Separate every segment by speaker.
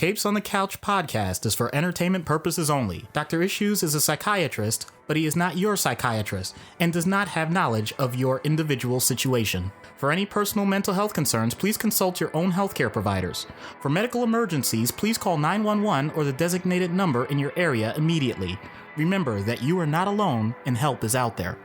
Speaker 1: Capes on the Couch podcast is for entertainment purposes only. Dr. Issues is a psychiatrist, but he is not your psychiatrist and does not have knowledge of your individual situation. For any personal mental health concerns, please consult your own healthcare providers. For medical emergencies, please call 911 or the designated number in your area immediately. Remember that you are not alone and help is out there.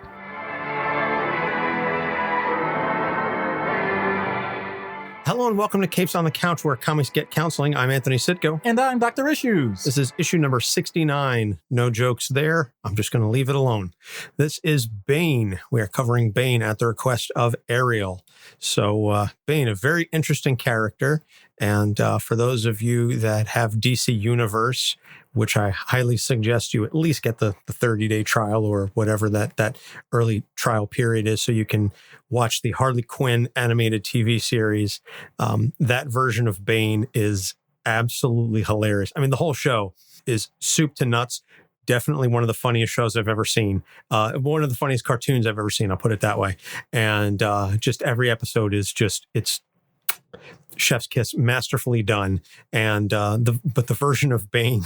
Speaker 2: Hello and welcome to Capes on the Couch, where comics get counseling. I'm Anthony Sitko.
Speaker 1: And I'm Dr. Issues.
Speaker 2: This is issue number 69. No jokes there. I'm just going to leave it alone. This is Bane. We are covering Bane at the request of Ariel. So Bane, a very interesting character. And for those of you that have DC Universe, which I highly suggest you at least get the 30-day trial or whatever that early trial period is so you can watch the Harley Quinn animated TV series. That version of Bane is absolutely hilarious. I mean, the whole show is soup to nuts. Definitely one of the funniest shows I've ever seen. One of the funniest cartoons I've ever seen, I'll put it that way. And just every episode is it's chef's kiss, masterfully done. And but the version of Bane,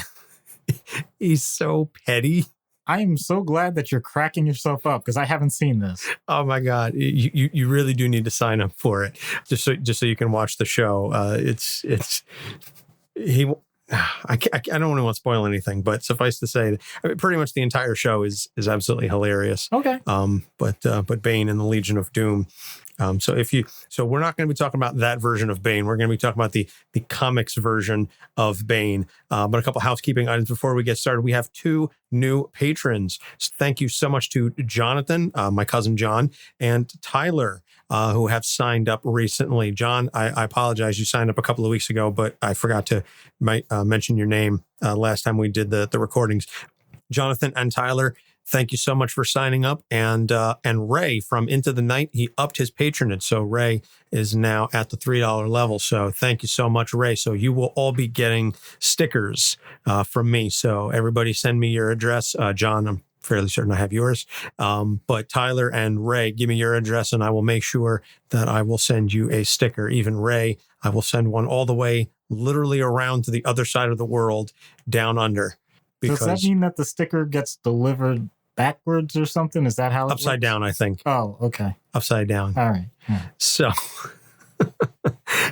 Speaker 2: he's so petty.
Speaker 1: I am so glad that you're cracking yourself up because I haven't seen this.
Speaker 2: Oh my God. You really do need to sign up for it just so you can watch the show. I don't want to spoil anything, but suffice to say, pretty much the entire show is absolutely hilarious.
Speaker 1: Okay.
Speaker 2: But Bane and the Legion of Doom. So we're not going to be talking about that version of Bane. We're going to be talking about the comics version of Bane. But a couple housekeeping items before we get started. We have two new patrons. Thank you so much to Jonathan, my cousin John, and Tyler, who have signed up recently. John, I apologize. You signed up a couple of weeks ago, but I forgot to mention your name last time we did the recordings. Jonathan and Tyler, thank you so much for signing up. And Ray from Into the Night, he upped his patronage. So Ray is now at the $3 level. So thank you so much, Ray. So you will all be getting stickers from me. So everybody send me your address. John, I'm fairly certain I have yours. But Tyler and Ray, give me your address and I will make sure that I will send you a sticker. Even Ray, I will send one all the way literally around to the other side of the world down under.
Speaker 1: Does that mean that the sticker gets delivered backwards or something? Is that how it
Speaker 2: upside
Speaker 1: works?
Speaker 2: Down, I think.
Speaker 1: Oh, okay.
Speaker 2: Upside down.
Speaker 1: All right.
Speaker 2: So,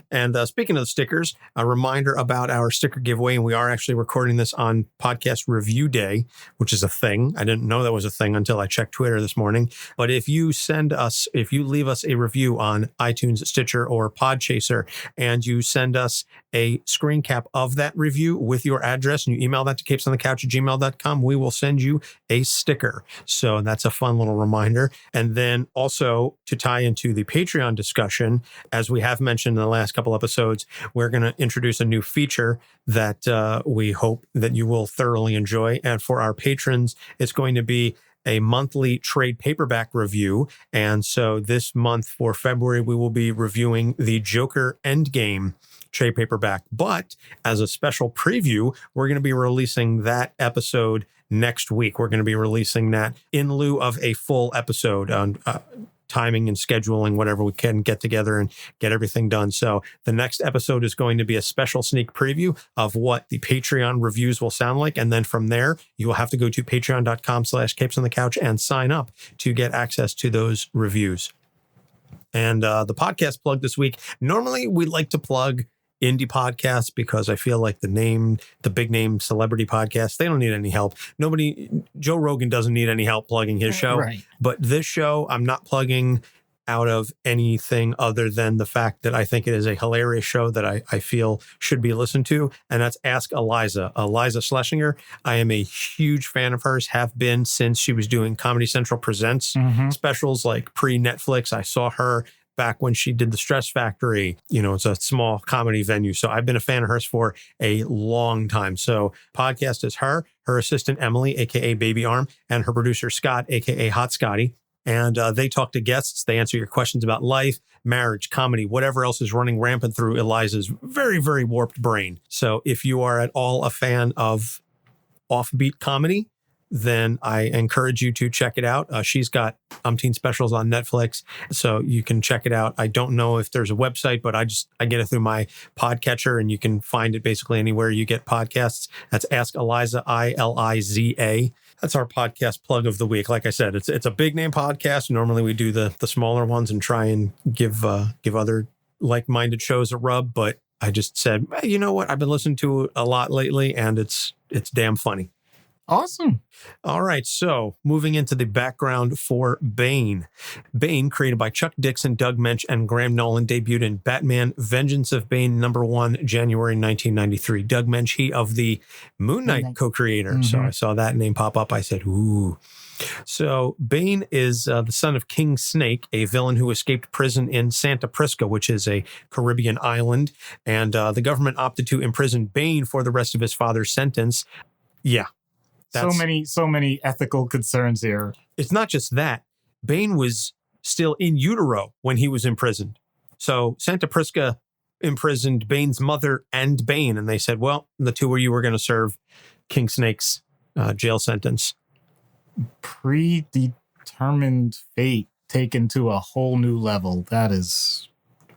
Speaker 2: and speaking of stickers, a reminder about our sticker giveaway. And we are actually recording this on podcast review day, which is a thing. I didn't know that was a thing until I checked Twitter this morning. But if you leave us a review on iTunes, Stitcher, or Podchaser, and you send us a screen cap of that review with your address and you email that to capesonthecouch@gmail.com, we will send you a sticker. So that's a fun little reminder. And then also to tie into the Patreon discussion, as we have mentioned in the last couple episodes, we're going to introduce a new feature that we hope that you will thoroughly enjoy. And for our patrons, it's going to be a monthly trade paperback review. And so this month for February, we will be reviewing the Joker Endgame trade paperback. But as a special preview, we're going to be releasing that episode next week. We're going to be releasing that in lieu of a full episode on timing and scheduling, whatever we can get together and get everything done. So the next episode is going to be a special sneak preview of what the Patreon reviews will sound like. And then from there, you will have to go to patreon.com/capesonthecouch and sign up to get access to those reviews. And the podcast plug this week, normally we like to plug indie podcasts because I feel like the big name celebrity podcasts, they don't need any help. Joe Rogan doesn't need any help plugging his show.
Speaker 1: Right.
Speaker 2: But this show, I'm not plugging out of anything other than the fact that I think it is a hilarious show that I feel should be listened to. And that's Ask Iliza. Iliza Shlesinger. I am a huge fan of hers, have been since she was doing Comedy Central Presents specials like pre-Netflix. I saw her back when she did the Stress Factory. It's a small comedy venue. So I've been a fan of hers for a long time. So podcast is her assistant, Emily, AKA Baby Arm, and her producer, Scott, AKA Hot Scotty. And they talk to guests. They answer your questions about life, marriage, comedy, whatever else is running rampant through Iliza's very, very warped brain. So if you are at all a fan of offbeat comedy, then I encourage you to check it out. She's got umpteen specials on Netflix, so you can check it out. I don't know if there's a website, but I get it through my podcatcher, and you can find it basically anywhere you get podcasts. That's Ask Iliza, Iliza. That's our podcast plug of the week. Like I said, it's a big name podcast. Normally we do the smaller ones and try and give other like-minded shows a rub, but I just said, you know what? I've been listening to it a lot lately, and it's damn funny.
Speaker 1: Awesome.
Speaker 2: All right, so moving into the background for Bane. Bane, created by Chuck Dixon, Doug Moench, and Graham Nolan, debuted in Batman Vengeance of Bane #1, January 1993. Doug Moench, he of the Moon Knight co-creator. Mm-hmm. So I saw that name pop up. I said, ooh. So Bane is the son of King Snake, a villain who escaped prison in Santa Prisca, which is a Caribbean island. And the government opted to imprison Bane for the rest of his father's sentence. Yeah.
Speaker 1: So many ethical concerns here.
Speaker 2: It's not just that. Bane was still in utero when he was imprisoned. So Santa Prisca imprisoned Bane's mother and Bane, and they said, well, the two of you were going to serve King Snake's jail sentence.
Speaker 1: Predetermined fate taken to a whole new level. That is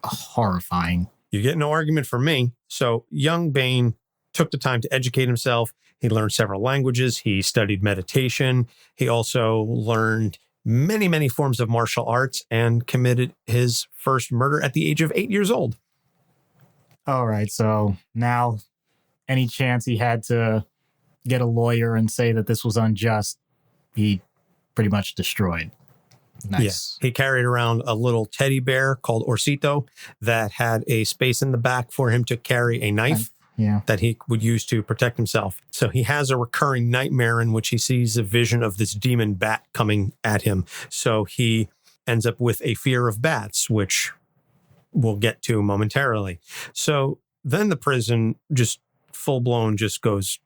Speaker 1: horrifying.
Speaker 2: You get no argument from me. So young Bane took the time to educate himself. He learned several languages. He studied meditation. He also learned many, many forms of martial arts and committed his first murder at the age of 8 years old.
Speaker 1: All right. So now any chance he had to get a lawyer and say that this was unjust, he pretty much destroyed. Nice.
Speaker 2: Yeah. He carried around a little teddy bear called Orsito that had a space in the back for him to carry a knife. That he would use to protect himself. So he has a recurring nightmare in which he sees a vision of this demon bat coming at him. So he ends up with a fear of bats, which we'll get to momentarily. So then the prison just full-blown just goes,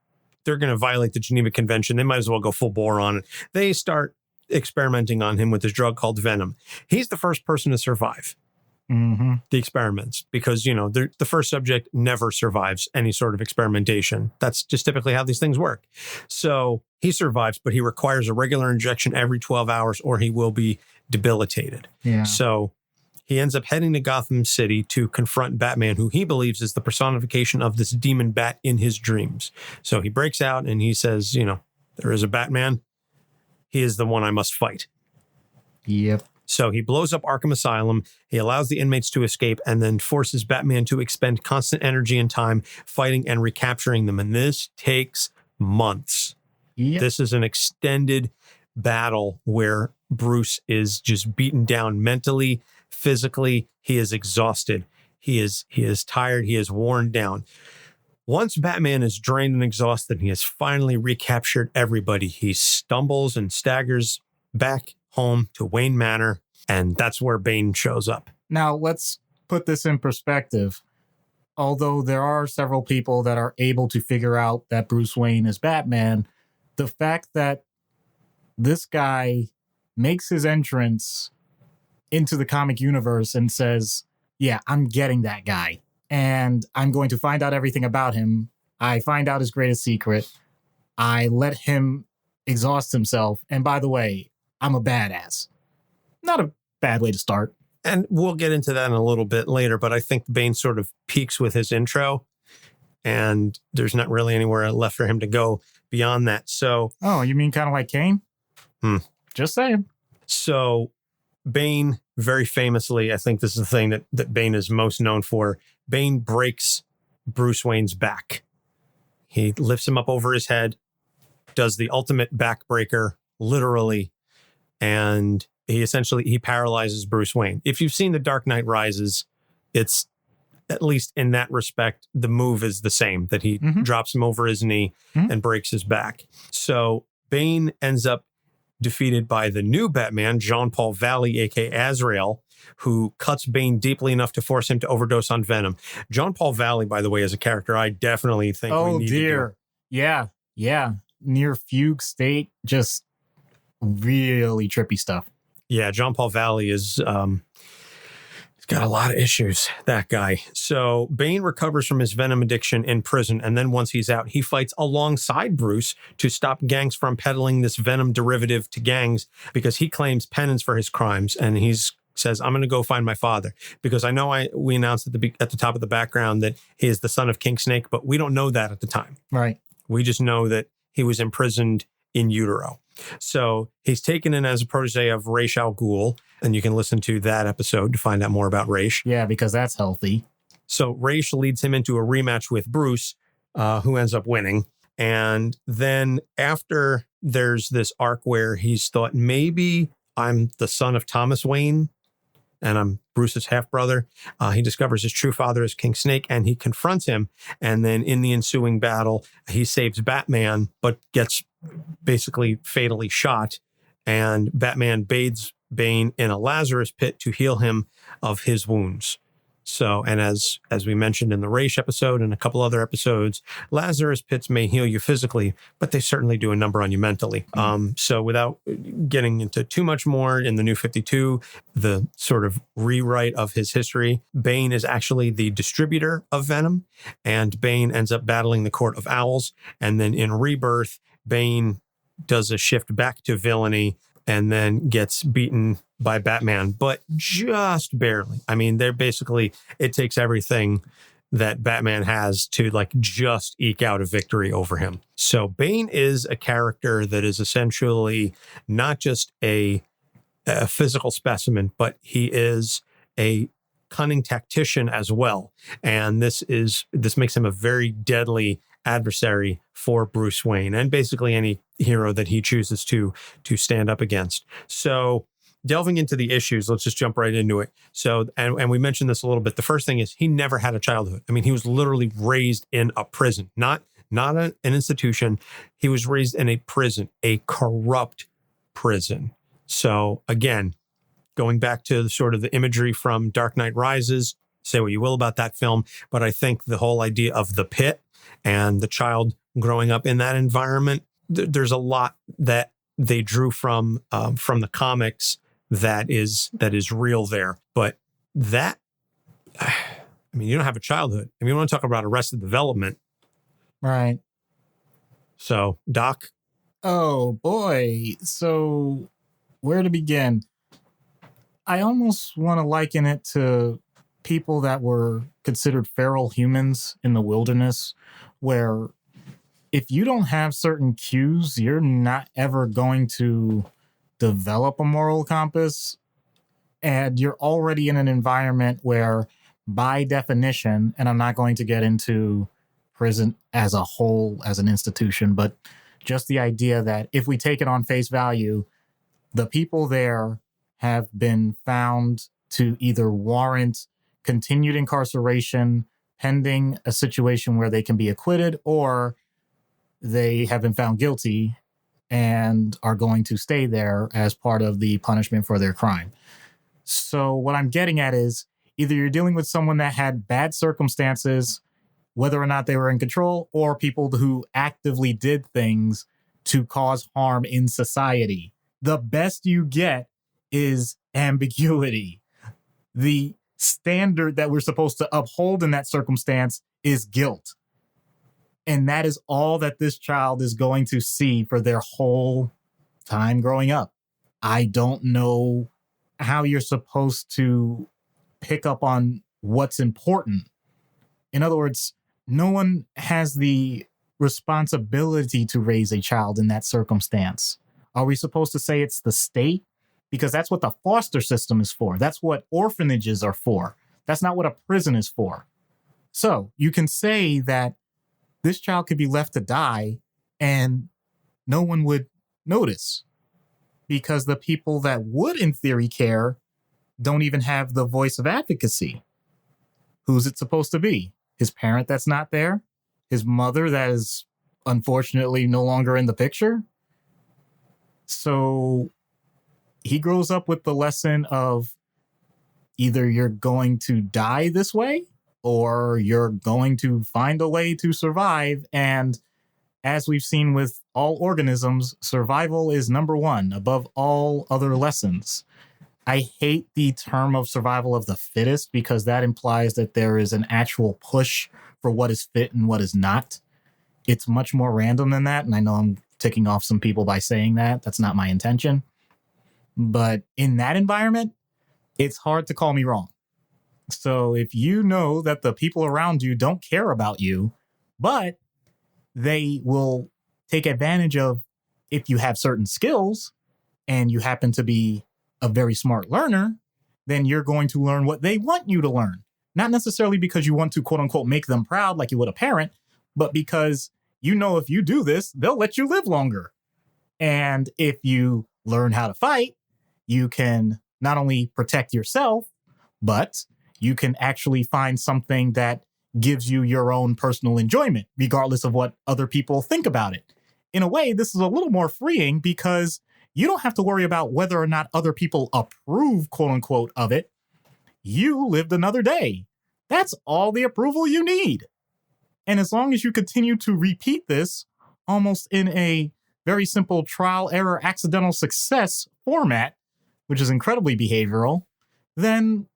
Speaker 2: they're going to violate the Geneva Convention. They might as well go full bore on it. They start experimenting on him with this drug called venom. He's the first person to survive. Mm-hmm. The experiments, because, the first subject never survives any sort of experimentation. That's just typically how these things work. So he survives, but he requires a regular injection every 12 hours or he will be debilitated. Yeah. So he ends up heading to Gotham City to confront Batman, who he believes is the personification of this demon bat in his dreams. So he breaks out and he says, there is a Batman. He is the one I must fight.
Speaker 1: Yep.
Speaker 2: So he blows up Arkham Asylum, he allows the inmates to escape, and then forces Batman to expend constant energy and time fighting and recapturing them. And this takes months. Yep. This is an extended battle where Bruce is just beaten down mentally, physically. He is exhausted. He is tired. He is worn down. Once Batman is drained and exhausted, he has finally recaptured everybody. He stumbles and staggers back home to Wayne Manor, and that's where Bane shows up.
Speaker 1: Now, let's put this in perspective. Although there are several people that are able to figure out that Bruce Wayne is Batman, the fact that this guy makes his entrance into the comic universe and says, yeah, I'm getting that guy, and I'm going to find out everything about him. I find out his greatest secret. I let him exhaust himself. And by the way, I'm a badass. Not a bad way to start.
Speaker 2: And we'll get into that in a little bit later, but I think Bane sort of peaks with his intro, and there's not really anywhere left for him to go beyond that. So,
Speaker 1: oh, you mean kind of like Kane? Just saying.
Speaker 2: So Bane, very famously, I think this is the thing that Bane is most known for. Bane breaks Bruce Wayne's back. He lifts him up over his head, does the ultimate backbreaker, literally, and he paralyzes Bruce Wayne. If you've seen The Dark Knight Rises, it's, at least in that respect, the move is the same, that he drops him over his knee and breaks his back. So Bane ends up defeated by the new Batman, Jean-Paul Valley, aka Azrael, who cuts Bane deeply enough to force him to overdose on venom. Jean-Paul Valley, by the way, is a character I definitely think we need to do.
Speaker 1: Yeah. Near fugue state, just really trippy stuff.
Speaker 2: Yeah, Jean-Paul Valley is got a lot of issues, that guy. So Bane recovers from his venom addiction in prison. And then once he's out, he fights alongside Bruce to stop gangs from peddling this venom derivative to gangs because he claims penance for his crimes. And he's says, I'm going to go find my father because I know we announced at the top of the background that he is the son of King Snake, but we don't know that at the time.
Speaker 1: Right.
Speaker 2: We just know that he was imprisoned in utero. So he's taken in as a protege of Ra's al Ghul, and you can listen to that episode to find out more about Ra's.
Speaker 1: Yeah, because that's healthy.
Speaker 2: So Ra's leads him into a rematch with Bruce, who ends up winning. And then after there's this arc where he's thought, maybe I'm the son of Thomas Wayne, and I'm Bruce's half-brother. He discovers his true father is King Snake, and he confronts him. And then in the ensuing battle, he saves Batman, but gets basically fatally shot. And Batman bathes Bane in a Lazarus pit to heal him of his wounds. So, and as we mentioned in the Ra's episode and a couple other episodes, Lazarus pits may heal you physically, but they certainly do a number on you mentally. So without getting into too much more, in the New 52, the sort of rewrite of his history, Bane is actually the distributor of venom, and Bane ends up battling the Court of Owls. And then in Rebirth, Bane does a shift back to villainy and then gets beaten by Batman, but just barely. I mean, they're basically, it takes everything that Batman has to like just eke out a victory over him. So Bane is a character that is essentially not just a physical specimen, but he is a cunning tactician as well. And this makes him a very deadly adversary for Bruce Wayne and basically any hero that he chooses to stand up against. So delving into the issues, let's just jump right into it. So, and we mentioned this a little bit. The first thing is he never had a childhood. I mean, he was literally raised in a prison, not an institution. He was raised in a prison, a corrupt prison. So again, going back to sort of the imagery from Dark Knight Rises, say what you will about that film, but I think the whole idea of the pit and the child growing up in that environment, there's a lot that they drew from the comics that is real there. But that, I mean, you don't have a childhood. I mean, you want to talk about Arrested Development.
Speaker 1: Right.
Speaker 2: So, Doc?
Speaker 1: Oh, boy. So, where to begin? I almost want to liken it to people that were considered feral humans in the wilderness, where if you don't have certain cues, you're not ever going to develop a moral compass. And you're already in an environment where, by definition, and I'm not going to get into prison as a whole, as an institution, but just the idea that if we take it on face value, the people there have been found to either warrant continued incarceration pending a situation where they can be acquitted, or they have been found guilty and are going to stay there as part of the punishment for their crime. So what I'm getting at is either you're dealing with someone that had bad circumstances, whether or not they were in control, or people who actively did things to cause harm in society. The best you get is ambiguity. The standard that we're supposed to uphold in that circumstance is guilt. And that is all that this child is going to see for their whole time growing up. I don't know how you're supposed to pick up on what's important. In other words, no one has the responsibility to raise a child in that circumstance. Are we supposed to say it's the state? Because that's what the foster system is for. That's what orphanages are for. That's not what a prison is for. So you can say that this child could be left to die and no one would notice, because the people that would, in theory, care don't even have the voice of advocacy. Who's it supposed to be? His parent that's not there? His mother that is unfortunately no longer in the picture? So he grows up with the lesson of either you're going to die this way or you're going to find a way to survive. And as we've seen with all organisms, survival is number one above all other lessons. I hate the term of survival of the fittest because that implies that there is an actual push for what is fit and what is not. It's much more random than that. And I know I'm ticking off some people by saying that. That's not my intention. But in that environment, it's hard to call me wrong. So if you know that the people around you don't care about you, but they will take advantage of if you have certain skills and you happen to be a very smart learner, then you're going to learn what they want you to learn. Not necessarily because you want to, quote unquote, make them proud like you would a parent, but because you know if you do this, they'll let you live longer. And if you learn how to fight, you can not only protect yourself, but you can actually find something that gives you your own personal enjoyment, regardless of what other people think about it. In a way, this is a little more freeing because you don't have to worry about whether or not other people approve, quote unquote, of it. You lived another day. That's all the approval you need. And as long as you continue to repeat this almost in a very simple trial, error, accidental success format, which is incredibly behavioral, then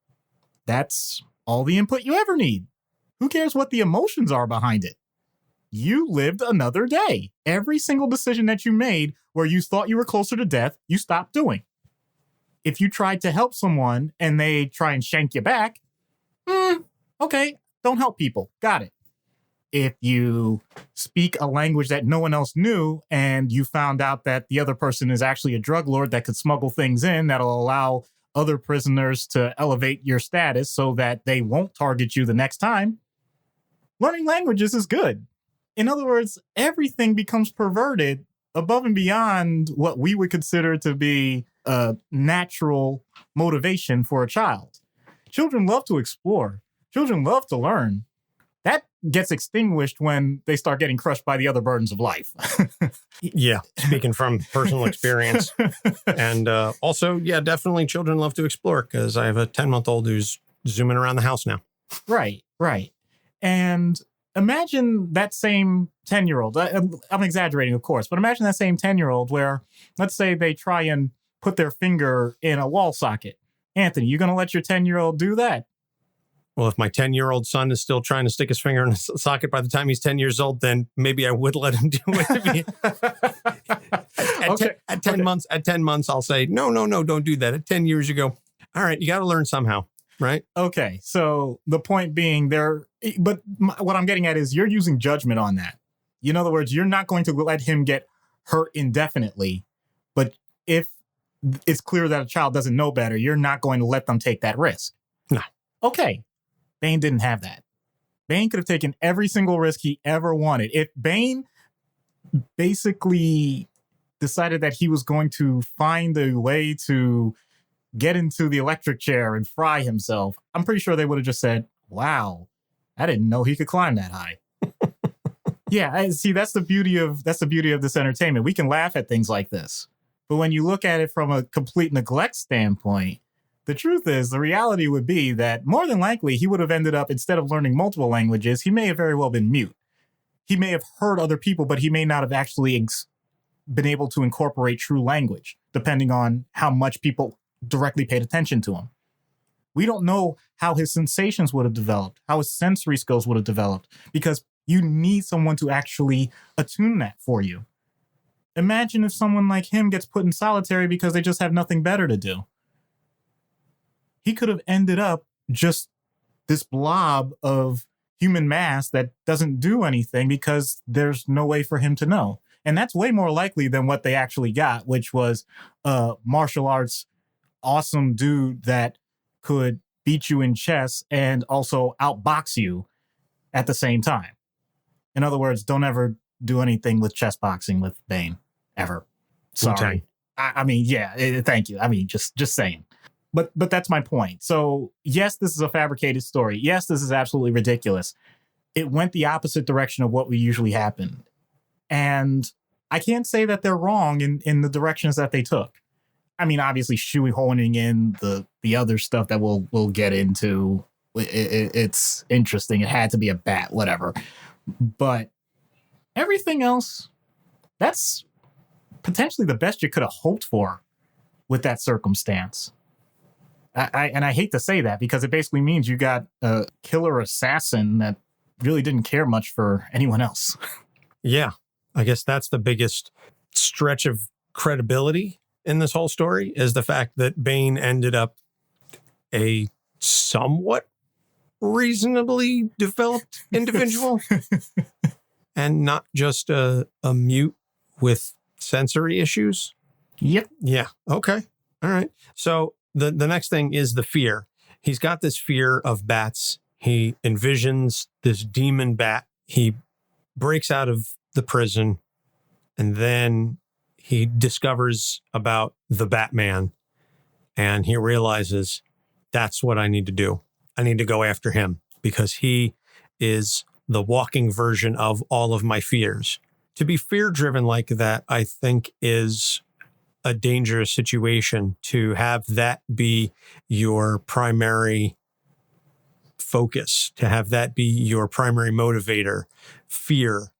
Speaker 1: that's all the input you ever need. Who cares what the emotions are behind it? You lived another day. Every single decision that you made where you thought you were closer to death, you stopped doing. If you tried to help someone and they try and shank you back, okay, don't help people. Got it. If you speak a language that no one else knew and you found out that the other person is actually a drug lord that could smuggle things in that'll allow other prisoners to elevate your status so that they won't target you the next time, learning languages is good. In other words, everything becomes perverted above and beyond what we would consider to be a natural motivation for a child. Children love to explore. Children love to learn. That gets extinguished when they start getting crushed by the other burdens of life.
Speaker 2: Yeah, speaking from personal experience. And also, yeah, definitely children love to explore because I have a 10-month-old who's zooming around the house now.
Speaker 1: Right. And imagine that same 10-year-old. I'm exaggerating, of course, but imagine that same 10-year-old where, let's say they try and put their finger in a wall socket. Anthony, you going to let your 10-year-old do that?
Speaker 2: Well, if my 10-year-old son is still trying to stick his finger in a socket by the time he's 10 years old, then maybe I would let him do it. At 10 months, I'll say, no, don't do that. At 10 years, you go, all right, you got to learn somehow, right?
Speaker 1: Okay, so the point being what I'm getting at is you're using judgment on that. In other words, you're not going to let him get hurt indefinitely, but if it's clear that a child doesn't know better, you're not going to let them take that risk.
Speaker 2: No.
Speaker 1: Okay. Bane didn't have that. Bane could have taken every single risk he ever wanted. If Bane basically decided that he was going to find a way to get into the electric chair and fry himself, I'm pretty sure they would have just said, wow, I didn't know he could climb that high. Yeah, see, that's the beauty of this entertainment. We can laugh at things like this. But when you look at it from a complete neglect standpoint, the truth is, the reality would be that more than likely he would have ended up, instead of learning multiple languages, he may have very well been mute. He may have heard other people, but he may not have actually been able to incorporate true language, depending on how much people directly paid attention to him. We don't know how his sensations would have developed, how his sensory skills would have developed, because you need someone to actually attune that for you. Imagine if someone like him gets put in solitary because they just have nothing better to do. He could have ended up just this blob of human mass that doesn't do anything because there's no way for him to know. And that's way more likely than what they actually got, which was a martial arts awesome dude that could beat you in chess and also outbox you at the same time. In other words, don't ever do anything with chess boxing with Bane, ever. Sorry. I mean, yeah, thank you. I mean, just saying. But that's my point. So, yes, this is a fabricated story. Yes, this is absolutely ridiculous. It went the opposite direction of what would usually happen. And I can't say that they're wrong in the directions that they took. I mean, obviously, shoehorning in the other stuff that we'll get into, it's interesting. It had to be a bat, whatever. But everything else, that's potentially the best you could have hoped for with that circumstance. I hate to say that because it basically means you got a killer assassin that really didn't care much for anyone else.
Speaker 2: Yeah. I guess that's the biggest stretch of credibility in this whole story is the fact that Bane ended up a somewhat reasonably developed individual and not just a mute with sensory issues.
Speaker 1: Yep.
Speaker 2: Yeah. Okay. All right. So the next thing is the fear. He's got this fear of bats. He envisions this demon bat. He breaks out of the prison and then he discovers about the Batman and he realizes that's what I need to do. I need to go after him because he is the walking version of all of my fears. To be fear-driven like that, I think is a dangerous situation to have that be your primary focus, to have that be your primary motivator, fear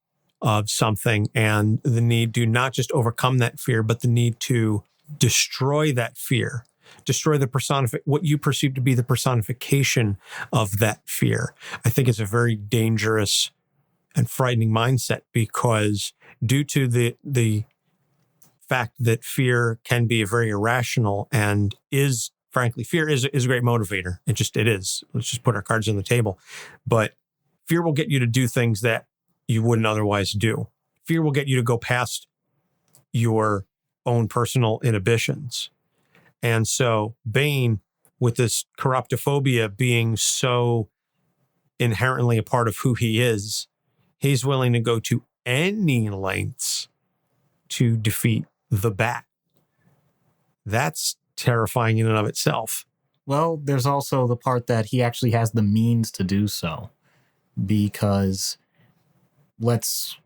Speaker 2: of something and the need to not just overcome that fear, but the need to destroy that fear, destroy the what you perceive to be the personification of that fear. I think it's a very dangerous and frightening mindset because due to the fact that fear can be very irrational and is, frankly, fear is a great motivator. It is. Let's just put our cards on the table. But fear will get you to do things that you wouldn't otherwise do. Fear will get you to go past your own personal inhibitions. And so Bane, with this corruptophobia being so inherently a part of who he is, he's willing to go to any lengths to defeat the bat. That's terrifying in and of itself.
Speaker 1: Well, there's also the part that he actually has the means to do so because let's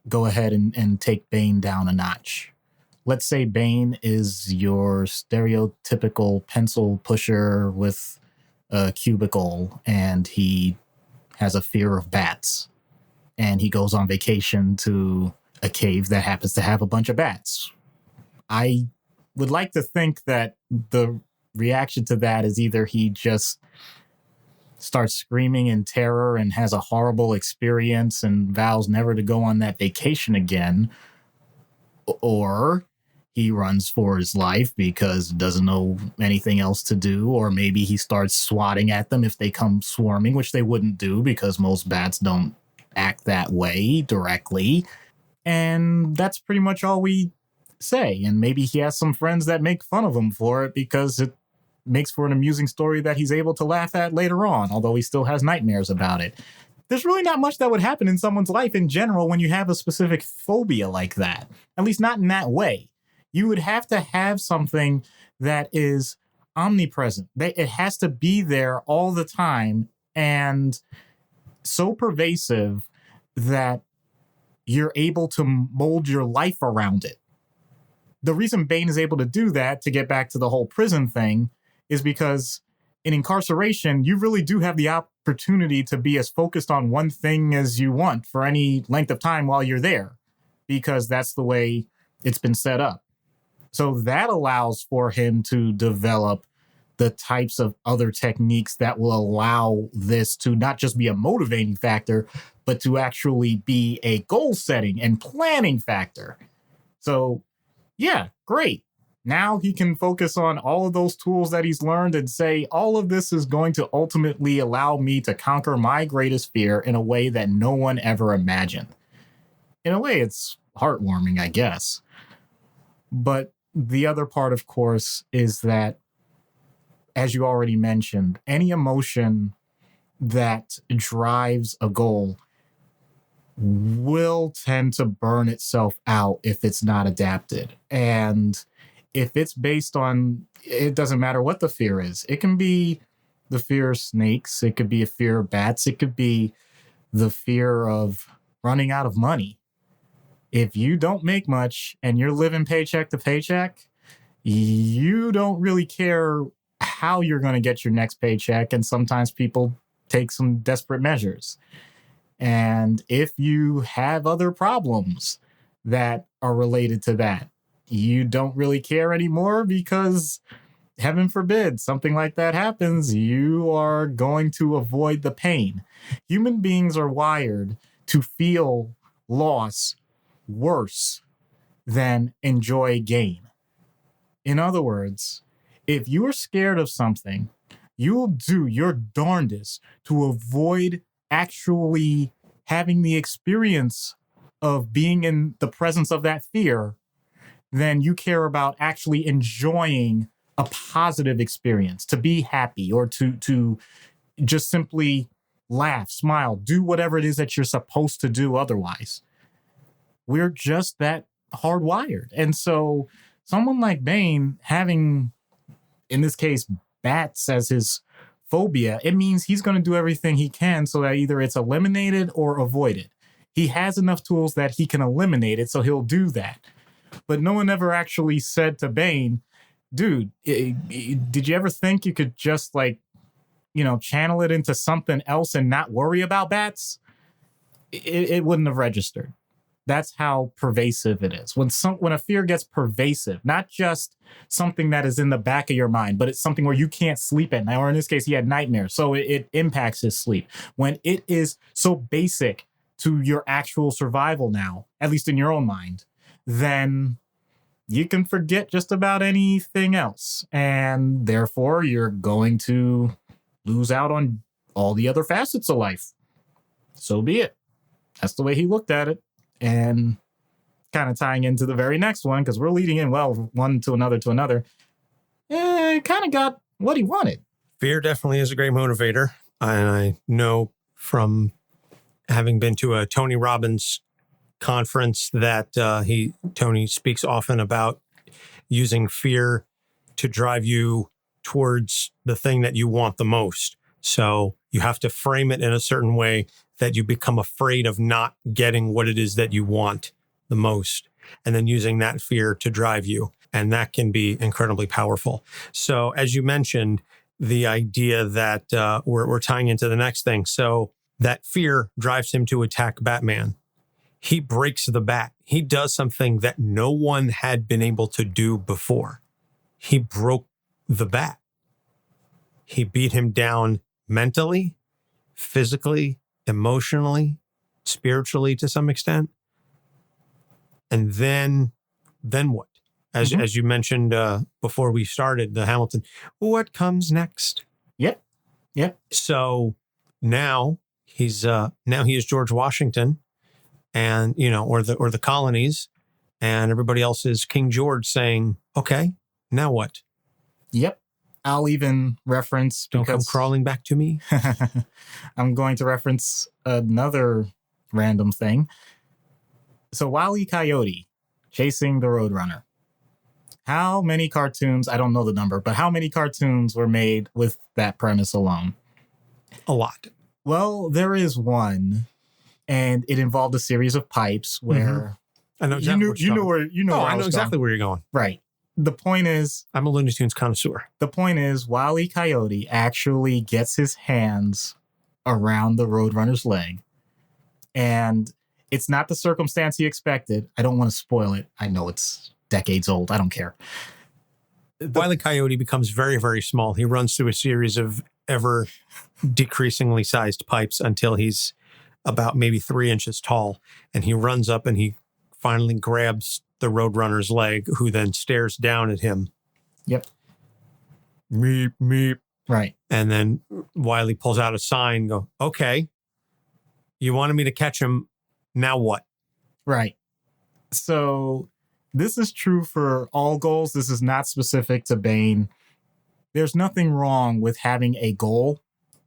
Speaker 1: go ahead and take Bane down a notch. Let's say Bane is your stereotypical pencil pusher with a cubicle and he has a fear of bats and he goes on vacation to a cave that happens to have a bunch of bats. I would like to think that the reaction to that is either he just starts screaming in terror and has a horrible experience and vows never to go on that vacation again, or he runs for his life because doesn't know anything else to do, or maybe he starts swatting at them if they come swarming, which they wouldn't do because most bats don't act that way directly. And that's pretty much all we say. And maybe he has some friends that make fun of him for it because it makes for an amusing story that he's able to laugh at later on, although he still has nightmares about it. There's really not much that would happen in someone's life in general when you have a specific phobia like that. At least not in that way. You would have to have something that is omnipresent. It has to be there all the time and so pervasive that you're able to mold your life around it. The reason Bane is able to do that, to get back to the whole prison thing, is because in incarceration, you really do have the opportunity to be as focused on one thing as you want for any length of time while you're there, because that's the way it's been set up. So that allows for him to develop the types of other techniques that will allow this to not just be a motivating factor, but to actually be a goal setting and planning factor. So yeah, great. Now he can focus on all of those tools that he's learned and say, all of this is going to ultimately allow me to conquer my greatest fear in a way that no one ever imagined. In a way, it's heartwarming, I guess. But the other part, of course, is that, as you already mentioned, any emotion that drives a goal will tend to burn itself out if it's not adapted. And if it's based on, it doesn't matter what the fear is. It can be the fear of snakes. It could be a fear of bats. It could be the fear of running out of money. If you don't make much and you're living paycheck to paycheck, you don't really care how you're going to get your next paycheck. And sometimes people take some desperate measures. And if you have other problems that are related to that, you don't really care anymore because heaven forbid something like that happens, you are going to avoid the pain. Human beings are wired to feel loss worse than enjoy gain. In other words, if you are scared of something, you will do your darndest to avoid actually having the experience of being in the presence of that fear than you care about actually enjoying a positive experience, to be happy or to just simply laugh, smile, do whatever it is that you're supposed to do otherwise. We're just that hardwired. And so someone like Bane having, in this case, bats as his phobia, it means he's going to do everything he can so that either it's eliminated or avoided. He has enough tools that he can eliminate it, so he'll do that. But no one ever actually said to Bane, dude, did you ever think you could just channel it into something else and not worry about bats? It wouldn't have registered. That's how pervasive it is. When a fear gets pervasive, not just something that is in the back of your mind, but it's something where you can't sleep at night, or in this case, he had nightmares, so it impacts his sleep. When it is so basic to your actual survival now, at least in your own mind, then you can forget just about anything else. And therefore, you're going to lose out on all the other facets of life. So be it. That's the way he looked at it. And kind of tying into the very next one, because we're leading in one to another. Kind of got what he wanted.
Speaker 2: Fear definitely is a great motivator. And I know from having been to a Tony Robbins conference that Tony speaks often about using fear to drive you towards the thing that you want the most. So you have to frame it in a certain way that you become afraid of not getting what it is that you want the most, and then using that fear to drive you. And that can be incredibly powerful. So as you mentioned, the idea that we're tying into the next thing. So that fear drives him to attack Batman. He breaks the bat. He does something that no one had been able to do before. He broke the bat. He beat him down mentally, physically, emotionally, spiritually to some extent. And then what? As you mentioned before we started the Hamilton, what comes next?
Speaker 1: Yep.
Speaker 2: So now he is George Washington, and or the colonies, and everybody else is King George saying, okay, now what?
Speaker 1: Yep. I'll even reference,
Speaker 2: don't come crawling back to me.
Speaker 1: I'm going to reference another random thing. So Wile E. Coyote chasing the Roadrunner. How many cartoons, I don't know the number, but how many cartoons were made with that premise alone?
Speaker 2: A lot.
Speaker 1: Well, there is one, and it involved a series of pipes where
Speaker 2: I know exactly I know exactly where you're going.
Speaker 1: Right. The point is,
Speaker 2: I'm a Looney Tunes connoisseur.
Speaker 1: The point is, Wile E. Coyote actually gets his hands around the Roadrunner's leg, and it's not the circumstance he expected. I don't want to spoil it. I know it's decades old. I don't care.
Speaker 2: Wile E. Coyote becomes very, very small. He runs through a series of ever decreasingly sized pipes until he's about maybe 3 inches tall, and he runs up and he finally grabs the Roadrunner's leg, who then stares down at him.
Speaker 1: Yep.
Speaker 2: Meep, meep.
Speaker 1: Right.
Speaker 2: And then Wiley pulls out a sign, go, okay, you wanted me to catch him, now what?
Speaker 1: Right. So this is true for all goals. This is not specific to Bane. There's nothing wrong with having a goal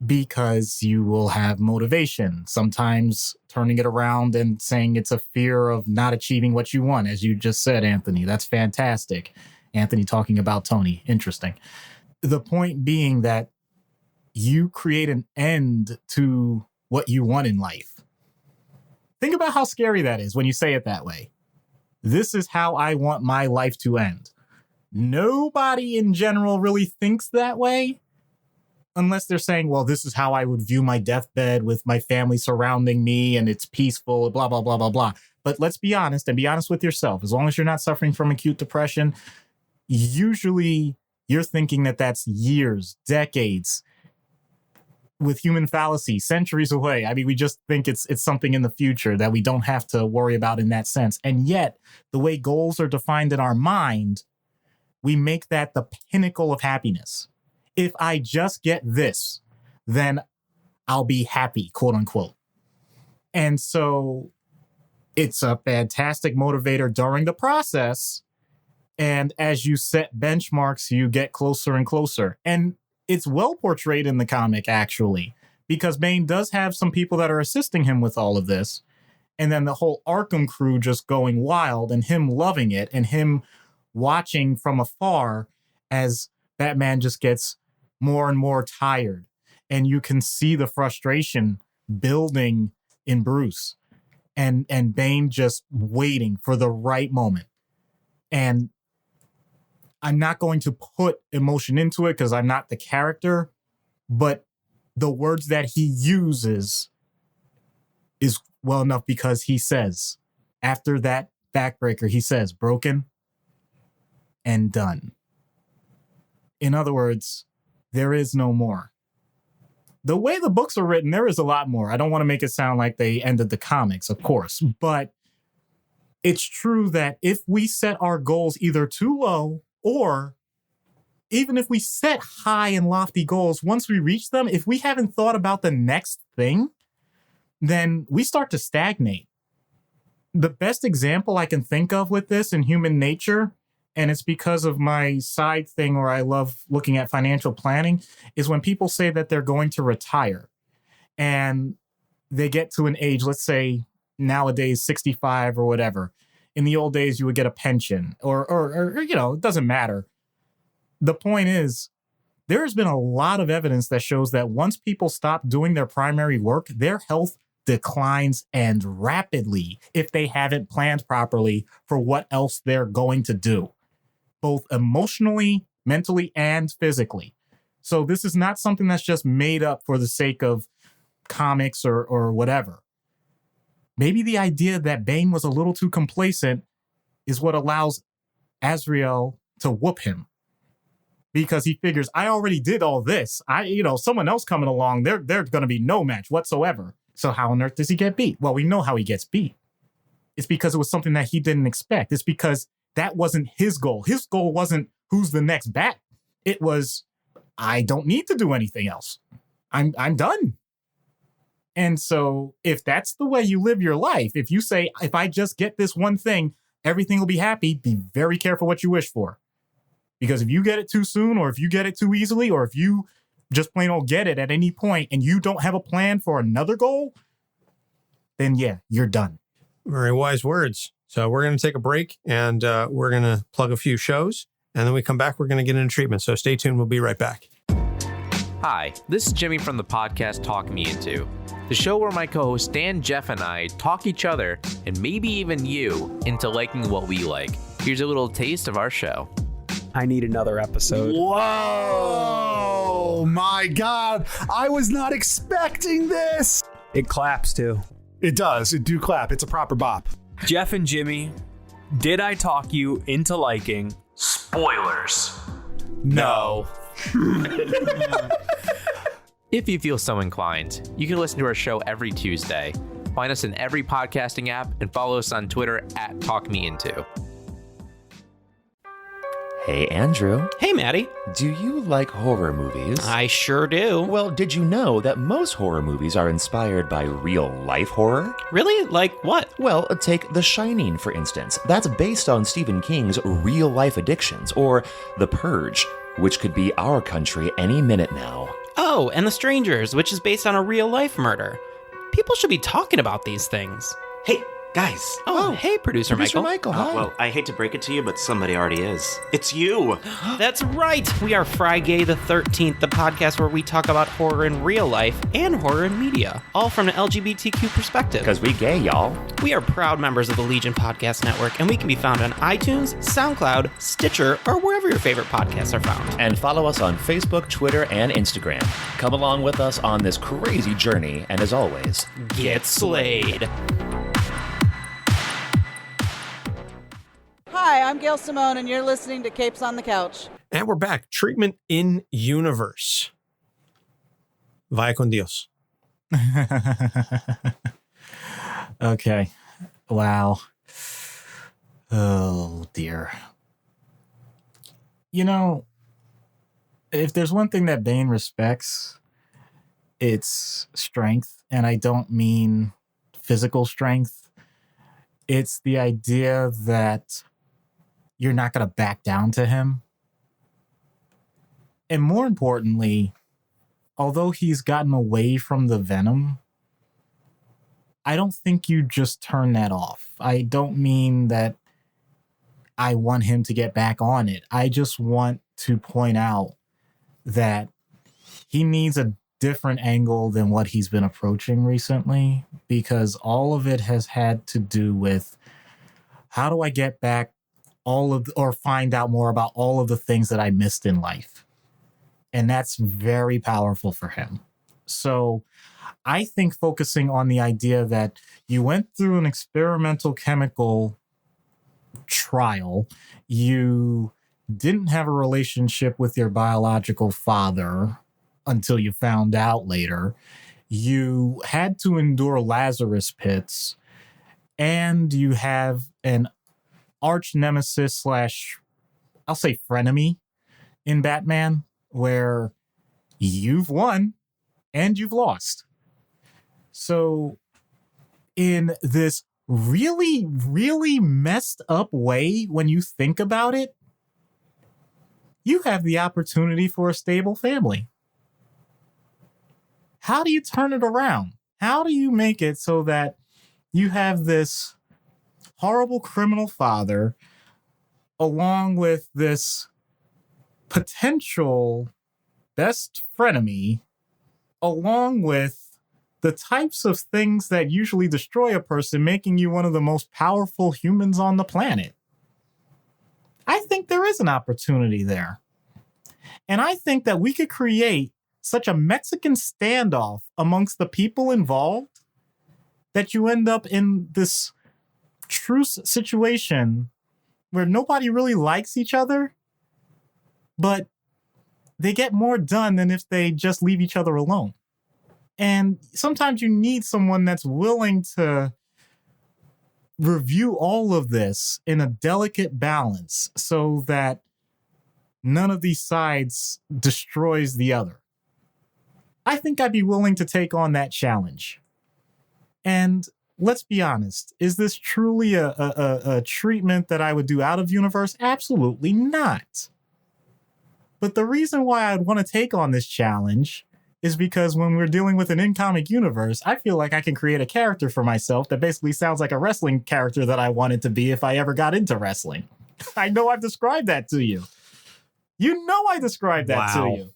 Speaker 1: because you will have motivation. Sometimes turning it around and saying it's a fear of not achieving what you want, as you just said, Anthony. That's fantastic. Anthony talking about Tony. Interesting. The point being that you create an end to what you want in life. Think about how scary that is when you say it that way. This is how I want my life to end. Nobody in general really thinks that way, unless they're saying, well, this is how I would view my deathbed with my family surrounding me and it's peaceful, blah, blah, blah, blah, blah. But let's be honest and be honest with yourself. As long as you're not suffering from acute depression, usually you're thinking that that's years, decades, with human fallacy, centuries away. I mean, we just think it's something in the future that we don't have to worry about in that sense. And yet, the way goals are defined in our mind, we make that the pinnacle of happiness. If I just get this, then I'll be happy, quote unquote. And so it's a fantastic motivator during the process. And as you set benchmarks, you get closer and closer. And it's well portrayed in the comic, actually, because Bane does have some people that are assisting him with all of this. And then the whole Arkham crew just going wild and him loving it and him watching from afar as Batman just gets more and more tired. And you can see the frustration building in Bruce and Bane just waiting for the right moment. And I'm not going to put emotion into it because I'm not the character, but the words that he uses is well enough because he says, after that backbreaker, he says, broken and done. In other words, there is no more. The way the books are written, there is a lot more. I don't want to make it sound like they ended the comics, of course, but it's true that if we set our goals either too low or even if we set high and lofty goals, once we reach them, if we haven't thought about the next thing, then we start to stagnate. The best example I can think of with this in human nature, and it's because of my side thing where I love looking at financial planning, is when people say that they're going to retire and they get to an age, let's say nowadays 65 or whatever. In the old days, you would get a pension or you know, it doesn't matter. The point is, there has been a lot of evidence that shows that once people stop doing their primary work, their health declines and rapidly if they haven't planned properly for what else they're going to do, both emotionally, mentally, and physically. So this is not something that's just made up for the sake of comics or whatever. Maybe the idea that Bane was a little too complacent is what allows Azrael to whoop him. Because he figures, I already did all this. Someone else coming along, they're going to be no match whatsoever. So how on earth does he get beat? Well, we know how he gets beat. It's because it was something that he didn't expect. It's because that wasn't his goal. His goal wasn't who's the next bat. It was, I don't need to do anything else. I'm done. And so if that's the way you live your life, if you say, if I just get this one thing, everything will be happy, be very careful what you wish for. Because if you get it too soon, or if you get it too easily, or if you just plain old get it at any point and you don't have a plan for another goal, then yeah, you're done.
Speaker 2: Very wise words. So we're going to take a break and we're going to plug a few shows. And then we come back, we're going to get into treatment. So stay tuned. We'll be right back.
Speaker 3: Hi, this is Jimmy from the podcast Talk Me Into, the show where my co-host Dan, Jeff, and I talk each other, and maybe even you, into liking what we like. Here's a little taste of our show.
Speaker 4: I need another episode.
Speaker 5: Whoa, my God. I was not expecting this.
Speaker 4: It claps too.
Speaker 5: It does. It do clap. It's a proper bop.
Speaker 4: Jeff and Jimmy, did I talk you into liking spoilers?
Speaker 5: No.
Speaker 3: If you feel so inclined, you can listen to our show every Tuesday. Find us in every podcasting app and follow us on Twitter at TalkMeInto.
Speaker 6: Hey, Andrew.
Speaker 7: Hey, Maddie.
Speaker 6: Do you like horror movies?
Speaker 7: I sure do.
Speaker 6: Well, did you know that most horror movies are inspired by real-life horror?
Speaker 7: Really? Like what?
Speaker 6: Well, take The Shining, for instance. That's based on Stephen King's real-life addictions, or The Purge, which could be our country any minute now.
Speaker 7: Oh, and The Strangers, which is based on a real-life murder. People should be talking about these things.
Speaker 8: Hey, guys.
Speaker 7: Oh, hey, Producer Michael.
Speaker 6: Hi.
Speaker 8: Well, I hate to break it to you, but somebody already is. It's you.
Speaker 7: That's right. We are Friday the 13th, the podcast where we talk about horror in real life and horror in media, all from an LGBTQ perspective.
Speaker 6: Because we gay, y'all.
Speaker 7: We are proud members of the Legion Podcast Network, and we can be found on iTunes, SoundCloud, Stitcher, or wherever your favorite podcasts are found.
Speaker 6: And follow us on Facebook, Twitter, and Instagram. Come along with us on this crazy journey, and as always,
Speaker 7: get slayed.
Speaker 9: Hi, I'm Gail Simone, and you're listening to Capes on the Couch.
Speaker 2: And we're back. Treatment in universe. Vaya con Dios.
Speaker 1: Okay. Wow. Oh, dear. You know, if there's one thing that Bane respects, it's strength. And I don't mean physical strength. It's the idea that you're not going to back down to him. And more importantly, although he's gotten away from the venom, I don't think you just turn that off. I don't mean that I want him to get back on it. I just want to point out that he needs a different angle than what he's been approaching recently, because all of it has had to do with how do I get back or find out more about all of the things that I missed in life. And that's very powerful for him. So I think focusing on the idea that you went through an experimental chemical trial, you didn't have a relationship with your biological father until you found out later, you had to endure Lazarus pits, and you have an arch nemesis / I'll say frenemy in Batman, where you've won and you've lost. So in this really, really messed up way, when you think about it, you have the opportunity for a stable family. How do you turn it around? How do you make it so that you have this horrible criminal father along with this potential best frenemy, along with the types of things that usually destroy a person, making you one of the most powerful humans on the planet? I think there is an opportunity there. And I think that we could create such a Mexican standoff amongst the people involved that you end up in this truce situation where nobody really likes each other, but they get more done than if they just leave each other alone. And sometimes you need someone that's willing to review all of this in a delicate balance so that none of these sides destroys the other. I think I'd be willing to take on that challenge. And let's be honest, is this truly a treatment that I would do out of universe? Absolutely not. But the reason why I'd want to take on this challenge is because when we're dealing with an in-comic universe, I feel like I can create a character for myself that basically sounds like a wrestling character that I wanted to be if I ever got into wrestling. I know I've described that to you. You know I described that to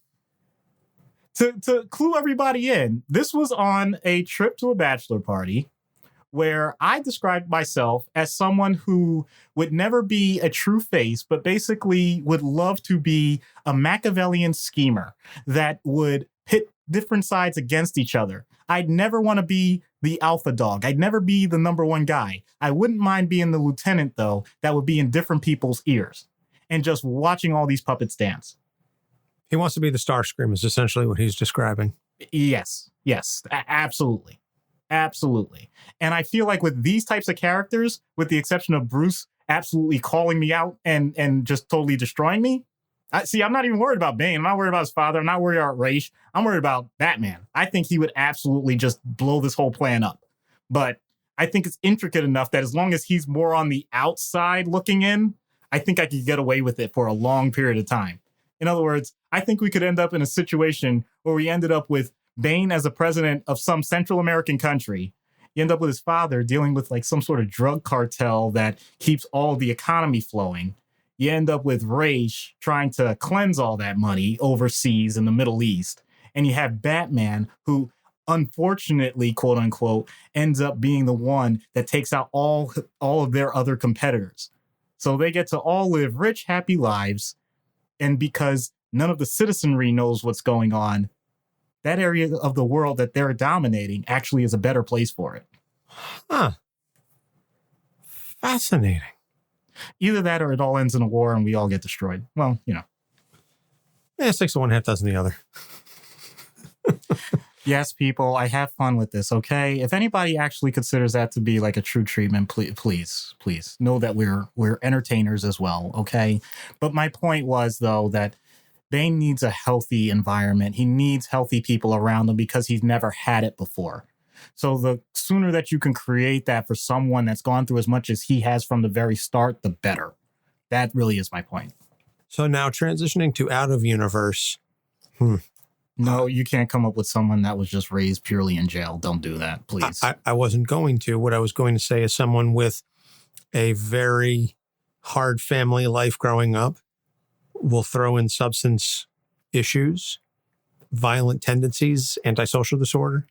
Speaker 1: you. To clue everybody in, this was on a trip to a bachelor party where I described myself as someone who would never be a true face, but basically would love to be a Machiavellian schemer that would pit different sides against each other. I'd never want to be the alpha dog. I'd never be the number one guy. I wouldn't mind being the lieutenant, though, that would be in different people's ears and just watching all these puppets dance.
Speaker 2: He wants to be the Starscream is essentially what he's describing.
Speaker 1: Yes, absolutely. Absolutely. And I feel like with these types of characters, with the exception of Bruce absolutely calling me out and just totally destroying me, I'm not even worried about Bane. I'm not worried about his father. I'm not worried about Ra's. I'm worried about Batman. I think he would absolutely just blow this whole plan up. But I think it's intricate enough that as long as he's more on the outside looking in, I think I could get away with it for a long period of time. In other words, I think we could end up in a situation where we ended up with Bane as a president of some Central American country. You end up with his father dealing with like some sort of drug cartel that keeps all the economy flowing. You end up with Ra's trying to cleanse all that money overseas in the Middle East. And you have Batman, who unfortunately, quote unquote, ends up being the one that takes out all of their other competitors. So they get to all live rich, happy lives. And because none of the citizenry knows what's going on, that area of the world that they're dominating actually is a better place for it.
Speaker 2: Huh. Fascinating.
Speaker 1: Either that or it all ends in a war and we all get destroyed. Well, you know.
Speaker 2: 6 of one, half dozen the other.
Speaker 1: Yes, people, I have fun with this, okay? If anybody actually considers that to be like a true treatment, please know that we're entertainers as well, okay? But my point was, though, that Bane needs a healthy environment. He needs healthy people around him because he's never had it before. So the sooner that you can create that for someone that's gone through as much as he has from the very start, the better. That really is my point.
Speaker 2: So now transitioning to out of universe.
Speaker 1: No, you can't come up with someone that was just raised purely in jail. Don't do that, please.
Speaker 2: I wasn't going to. What I was going to say is someone with a very hard family life growing up. We'll throw in substance issues, violent tendencies, antisocial disorder.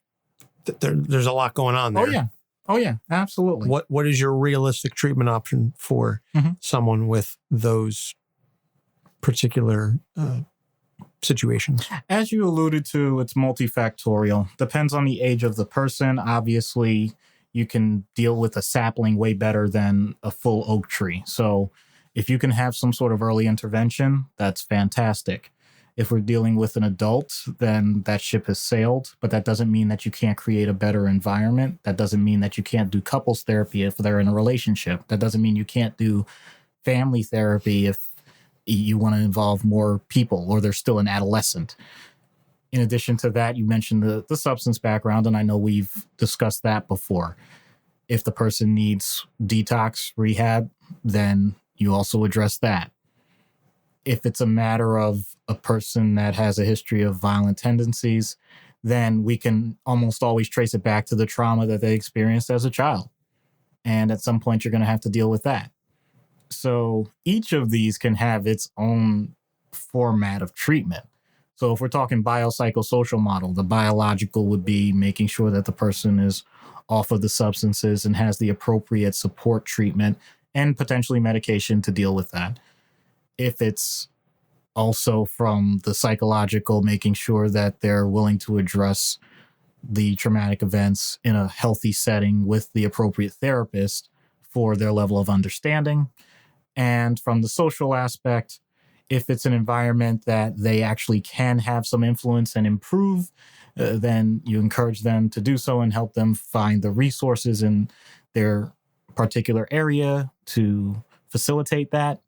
Speaker 2: There's a lot going on there.
Speaker 1: Oh, yeah, absolutely.
Speaker 2: What is your realistic treatment option for someone with those particular situations?
Speaker 1: As you alluded to, it's multifactorial. Depends on the age of the person. Obviously, you can deal with a sapling way better than a full oak tree. So if you can have some sort of early intervention, that's fantastic. If we're dealing with an adult, then that ship has sailed, but that doesn't mean that you can't create a better environment. That doesn't mean that you can't do couples therapy if they're in a relationship. That doesn't mean you can't do family therapy if you want to involve more people or they're still an adolescent. In addition to that, you mentioned the substance background, and I know we've discussed that before. If the person needs detox rehab, then you also address that. If it's a matter of a person that has a history of violent tendencies, then we can almost always trace it back to the trauma that they experienced as a child. And at some point, you're going to have to deal with that. So each of these can have its own format of treatment. So if we're talking biopsychosocial model, the biological would be making sure that the person is off of the substances and has the appropriate support treatment and potentially medication to deal with that. If it's also from the psychological, making sure that they're willing to address the traumatic events in a healthy setting with the appropriate therapist for their level of understanding. And from the social aspect, if it's an environment that they actually can have some influence and improve, then you encourage them to do so and help them find the resources in their particular area to facilitate that.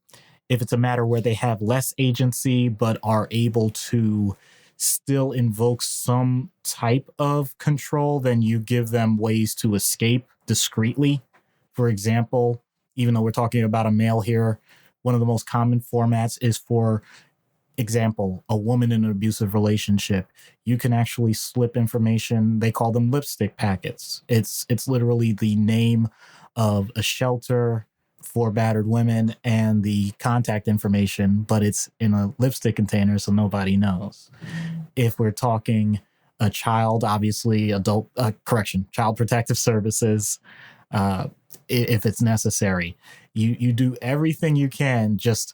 Speaker 1: If it's a matter where they have less agency but are able to still invoke some type of control, then you give them ways to escape discreetly. For example, even though we're talking about a male here, one of the most common formats is, for example, a woman in an abusive relationship. You can actually slip information. They call them lipstick packets. It's literally the name of a shelter for battered women and the contact information, but it's in a lipstick container so nobody knows. If we're talking a child, obviously Child Protective Services, if it's necessary. You do everything you can just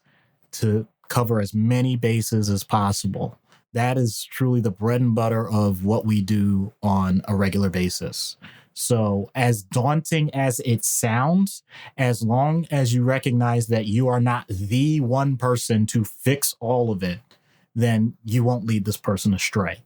Speaker 1: to cover as many bases as possible. That is truly the bread and butter of what we do on a regular basis. So as daunting as it sounds, as long as you recognize that you are not the one person to fix all of it, then you won't lead this person astray.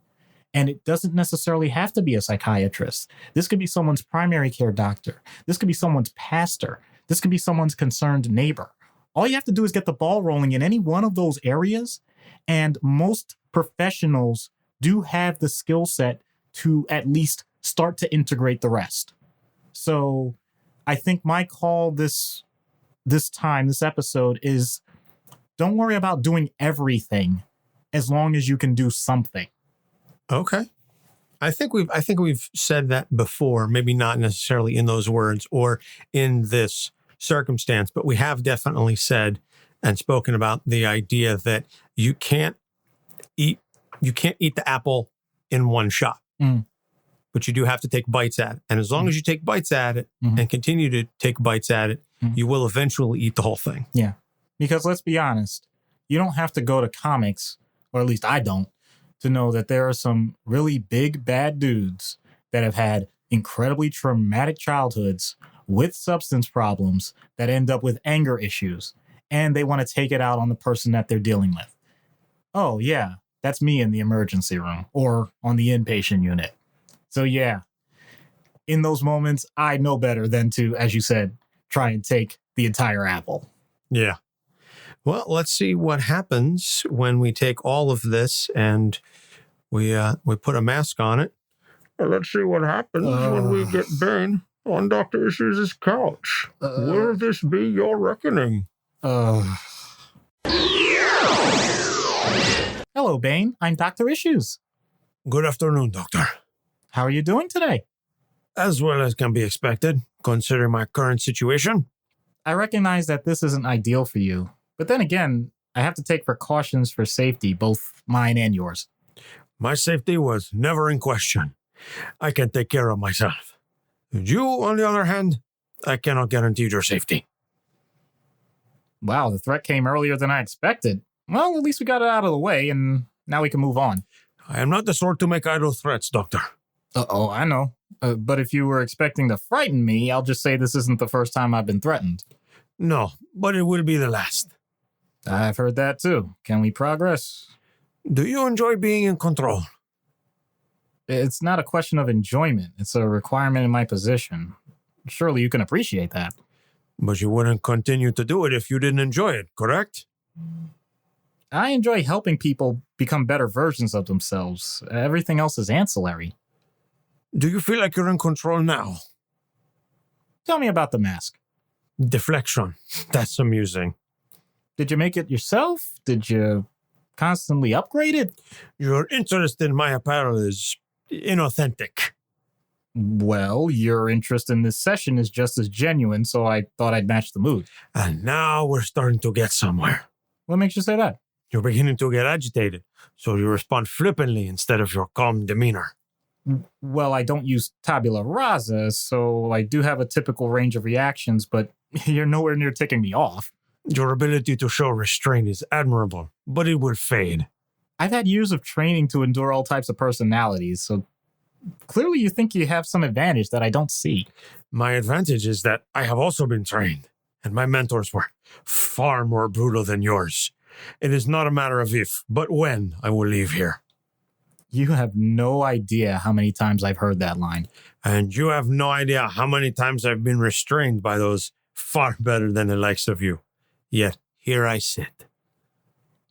Speaker 1: And it doesn't necessarily have to be a psychiatrist. This could be someone's primary care doctor. This could be someone's pastor. This could be someone's concerned neighbor. All you have to do is get the ball rolling in any one of those areas. And most professionals do have the skill set to at least start to integrate the rest. So I think my call this episode is, don't worry about doing everything as long as you can do something.
Speaker 2: Okay. I think we've said that before, maybe not necessarily in those words or in this circumstance, but we have definitely said and spoken about the idea that you can't eat the apple in one shot. But you do have to take bites at it. And as long as you take bites at it and continue to take bites at it, you will eventually eat the whole thing.
Speaker 1: Yeah. Because let's be honest, you don't have to go to comics, or at least I don't, to know that there are some really big bad dudes that have had incredibly traumatic childhoods with substance problems that end up with anger issues, and they want to take it out on the person that they're dealing with. Oh, yeah, that's me in the emergency room or on the inpatient unit. So, yeah, in those moments, I know better than to, as you said, try and take the entire apple.
Speaker 2: Yeah. Well, let's see what happens when we take all of this and we put a mask on it. Let's see what happens when we get Bane on Dr. Issues' couch. Will this be your reckoning?
Speaker 1: Hello, Bane. I'm Dr. Issues.
Speaker 2: Good afternoon, Doctor.
Speaker 1: How are you doing today?
Speaker 2: As well as can be expected, considering my current situation.
Speaker 1: I recognize that this isn't ideal for you, but then again, I have to take precautions for safety, both mine and yours.
Speaker 2: My safety was never in question. I can take care of myself. You, on the other hand, I cannot guarantee your safety.
Speaker 1: Wow, the threat came earlier than I expected. Well, at least we got it out of the way, and now we can move on.
Speaker 2: I am not the sort to make idle threats, Doctor.
Speaker 1: Uh-oh, I know. But if you were expecting to frighten me, I'll just say this isn't the first time I've been threatened.
Speaker 2: No, but it will be the last.
Speaker 1: I've heard that too. Can we progress?
Speaker 2: Do you enjoy being in control?
Speaker 1: It's not a question of enjoyment. It's a requirement in my position. Surely you can appreciate that.
Speaker 2: But you wouldn't continue to do it if you didn't enjoy it, correct?
Speaker 1: I enjoy helping people become better versions of themselves. Everything else is ancillary.
Speaker 2: Do you feel like you're in control now?
Speaker 1: Tell me about the mask.
Speaker 2: Deflection. That's amusing.
Speaker 1: Did you make it yourself? Did you constantly upgrade it?
Speaker 2: Your interest in my apparel is inauthentic.
Speaker 1: Well, your interest in this session is just as genuine, so I thought I'd match the mood.
Speaker 2: And now we're starting to get somewhere.
Speaker 1: What makes you say that?
Speaker 2: You're beginning to get agitated, so you respond flippantly instead of your calm demeanor.
Speaker 1: Well, I don't use tabula rasa, so I do have a typical range of reactions, but you're nowhere near ticking me off.
Speaker 2: Your ability to show restraint is admirable, but it will fade.
Speaker 1: I've had years of training to endure all types of personalities, so clearly you think you have some advantage that I don't see.
Speaker 2: My advantage is that I have also been trained, and my mentors were far more brutal than yours. It is not a matter of if, but when I will leave here.
Speaker 1: You have no idea how many times I've heard that line.
Speaker 2: And you have no idea how many times I've been restrained by those far better than the likes of you. Yet, here I sit.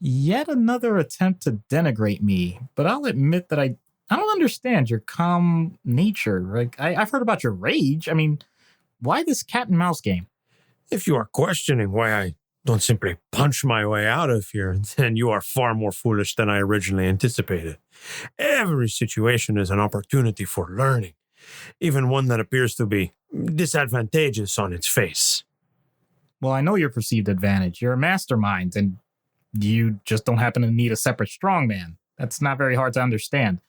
Speaker 1: Yet another attempt to denigrate me, but I'll admit that I don't understand your calm nature. Like, I've heard about your rage. I mean, why this cat and mouse game?
Speaker 2: If you are questioning why I don't simply punch my way out of here, then you are far more foolish than I originally anticipated. Every situation is an opportunity for learning, even one that appears to be disadvantageous on its face.
Speaker 1: Well, I know your perceived advantage. You're a mastermind, and you just don't happen to need a separate strongman. That's not very hard to understand.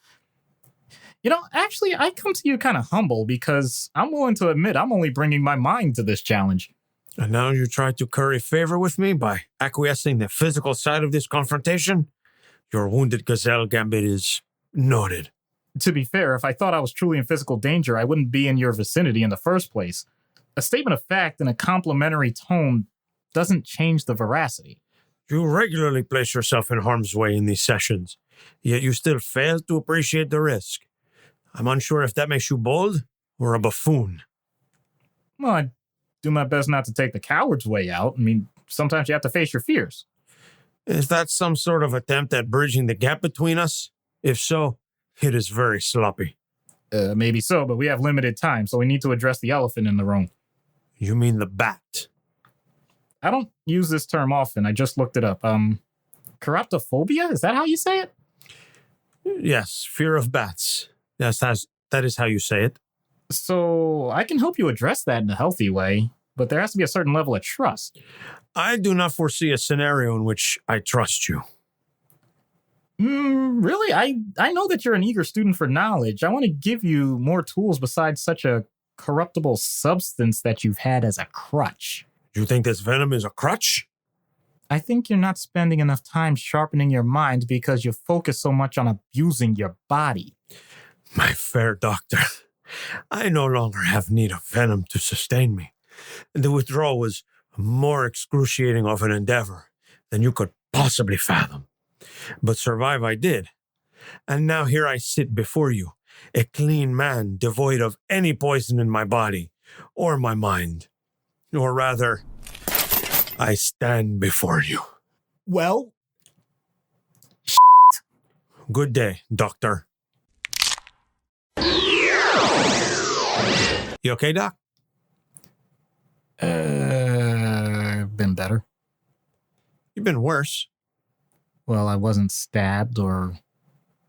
Speaker 1: You know, actually, I come to you kind of humble because I'm willing to admit I'm only bringing my mind to this challenge.
Speaker 2: And now you try to curry favor with me by acquiescing the physical side of this confrontation? Your wounded gazelle gambit is noted.
Speaker 1: To be fair, if I thought I was truly in physical danger, I wouldn't be in your vicinity in the first place. A statement of fact in a complimentary tone doesn't change the veracity.
Speaker 2: You regularly place yourself in harm's way in these sessions, yet you still fail to appreciate the risk. I'm unsure if that makes you bold or a buffoon.
Speaker 1: Well, I do my best not to take the coward's way out. I mean, sometimes you have to face your fears.
Speaker 2: Is that some sort of attempt at bridging the gap between us? If so, it is very sloppy.
Speaker 1: Maybe so, but we have limited time, so we need to address the elephant in the room.
Speaker 2: You mean the bat?
Speaker 1: I don't use this term often. I just looked it up. Chiroptophobia? Is that how you say it?
Speaker 2: Yes, fear of bats. Yes, that is how you say it.
Speaker 1: So I can help you address that in a healthy way, but there has to be a certain level of trust.
Speaker 2: I do not foresee a scenario in which I trust you.
Speaker 1: Really? I know that you're an eager student for knowledge. I want to give you more tools besides such a corruptible substance that you've had as a crutch.
Speaker 2: You think this venom is a crutch?
Speaker 1: I think you're not spending enough time sharpening your mind because you focus so much on abusing your body.
Speaker 2: My fair doctor, I no longer have need of venom to sustain me. The withdrawal was more excruciating of an endeavor than you could possibly fathom. But survive I did. And now here I sit before you, a clean man devoid of any poison in my body or my mind. Or rather, I stand before you.
Speaker 1: Well,
Speaker 2: Good day, doctor. You okay, Doc?
Speaker 1: been better.
Speaker 2: You've been worse.
Speaker 1: Well, I wasn't stabbed or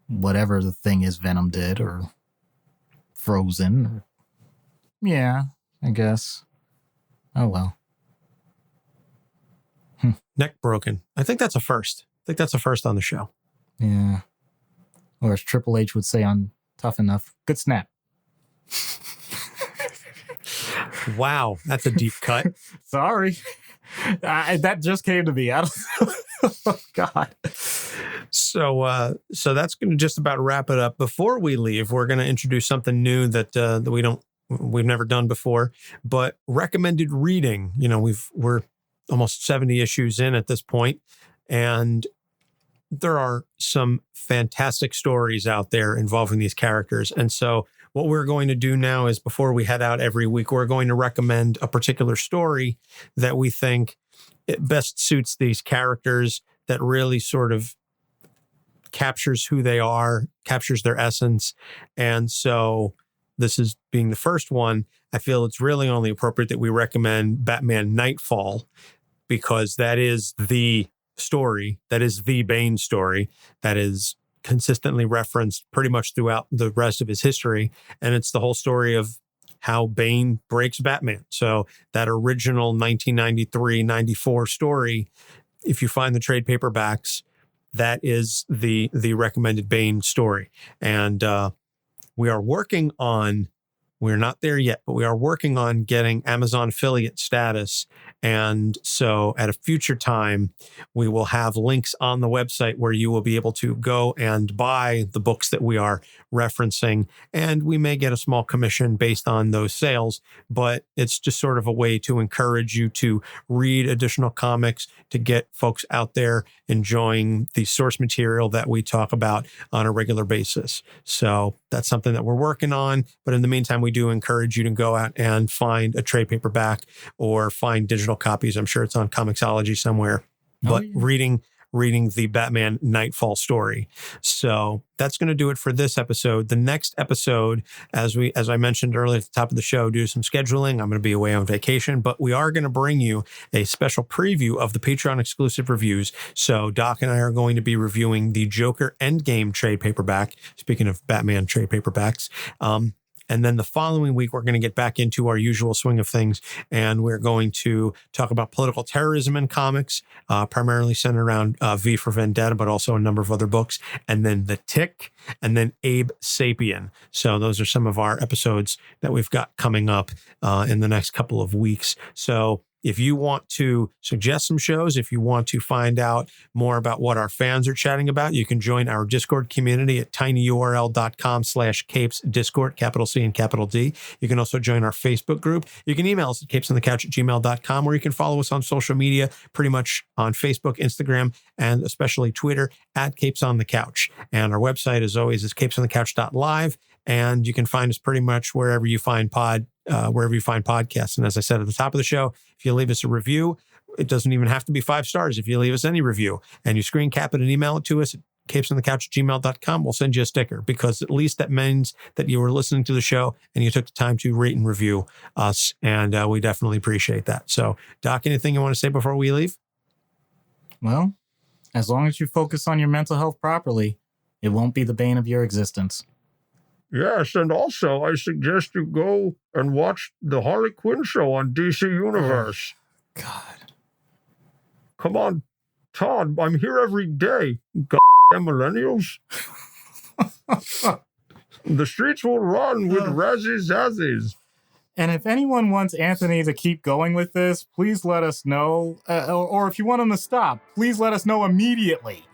Speaker 1: whatever the thing is Venom did, or frozen. Yeah, I guess. Oh, well.
Speaker 2: Neck broken. I think that's a first. I think that's a first on the show.
Speaker 1: Yeah. Or as Triple H would say on Tough Enough, good snap.
Speaker 2: Wow, that's a deep cut.
Speaker 1: Sorry. That just came to me. I don't oh, God.
Speaker 2: So that's going to just about wrap it up. Before we leave, we're going to introduce something new that we've never done before, but recommended reading. You know, we're almost 70 issues in at this point, and there are some fantastic stories out there involving these characters. And so what we're going to do now is, before we head out every week, we're going to recommend a particular story that we think it best suits these characters, that really sort of captures who they are, captures their essence. And so this is being the first one. I feel it's really only appropriate that we recommend Batman Nightfall, because that is the story, that is the Bane story, that is consistently referenced pretty much throughout the rest of his history. And it's the whole story of how Bane breaks Batman. So that original 1993-94 story, if you find the trade paperbacks, that is the recommended Bane story. And we're not there yet, but we are working on getting Amazon affiliate status. And so at a future time, we will have links on the website where you will be able to go and buy the books that we are referencing. And we may get a small commission based on those sales, but it's just sort of a way to encourage you to read additional comics, to get folks out there enjoying the source material that we talk about on a regular basis. So that's something that we're working on. But in the meantime, we do encourage you to go out and find a trade paperback or find digital copies. I'm sure it's on Comixology somewhere. But reading the Batman Nightfall story. So that's going to do it for this episode. The next episode, as I mentioned earlier at the top of the show, due to some scheduling, I'm going to be away on vacation, but we are going to bring you a special preview of the Patreon exclusive reviews. So Doc and I are going to be reviewing the Joker Endgame trade paperback. Speaking of Batman trade paperbacks, and then the following week, we're going to get back into our usual swing of things, and we're going to talk about political terrorism in comics, primarily centered around V for Vendetta, but also a number of other books, and then The Tick, and then Abe Sapien. So those are some of our episodes that we've got coming up in the next couple of weeks. So if you want to suggest some shows, if you want to find out more about what our fans are chatting about, you can join our Discord community at tinyurl.com/capesdiscord, capital C and capital D. You can also join our Facebook group. You can email us at capesonthecouch@gmail.com, or you can follow us on social media, pretty much on Facebook, Instagram, and especially Twitter at Capes on the Couch. And our website, as always, is capesonthecouch.live. And you can find us pretty much wherever you find podcasts. And as I said at the top of the show, if you leave us a review, it doesn't even have to be 5 stars. If you leave us any review and you screen cap it and email it to us at capesonthecouch@gmail.com, we'll send you a sticker, because at least that means that you were listening to the show and you took the time to rate and review us. And we definitely appreciate that. So, Doc, anything you want to say before we leave?
Speaker 1: Well, as long as you focus on your mental health properly, it won't be the bane of your existence.
Speaker 2: Yes, and also I suggest you go and watch the Harley Quinn show on DC Universe.
Speaker 1: God.
Speaker 2: Come on, Todd, I'm here every day. Goddamn millennials. The streets will run with Razzie Zazzies.
Speaker 1: And if anyone wants Anthony to keep going with this, please let us know. Or if you want him to stop, please let us know immediately.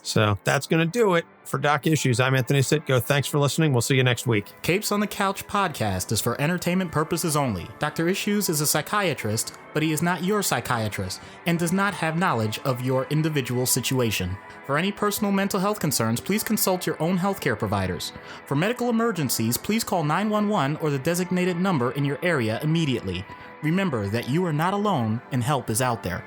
Speaker 2: So that's going to do it for Doc Issues. I'm Anthony Sitko. Thanks for listening. We'll see you next week.
Speaker 1: Capes on the Couch podcast is for entertainment purposes only. Dr. Issues is a psychiatrist, but he is not your psychiatrist and does not have knowledge of your individual situation. For any personal mental health concerns, please consult your own healthcare providers. For medical emergencies, please call 911 or the designated number in your area immediately. Remember that you are not alone and help is out there.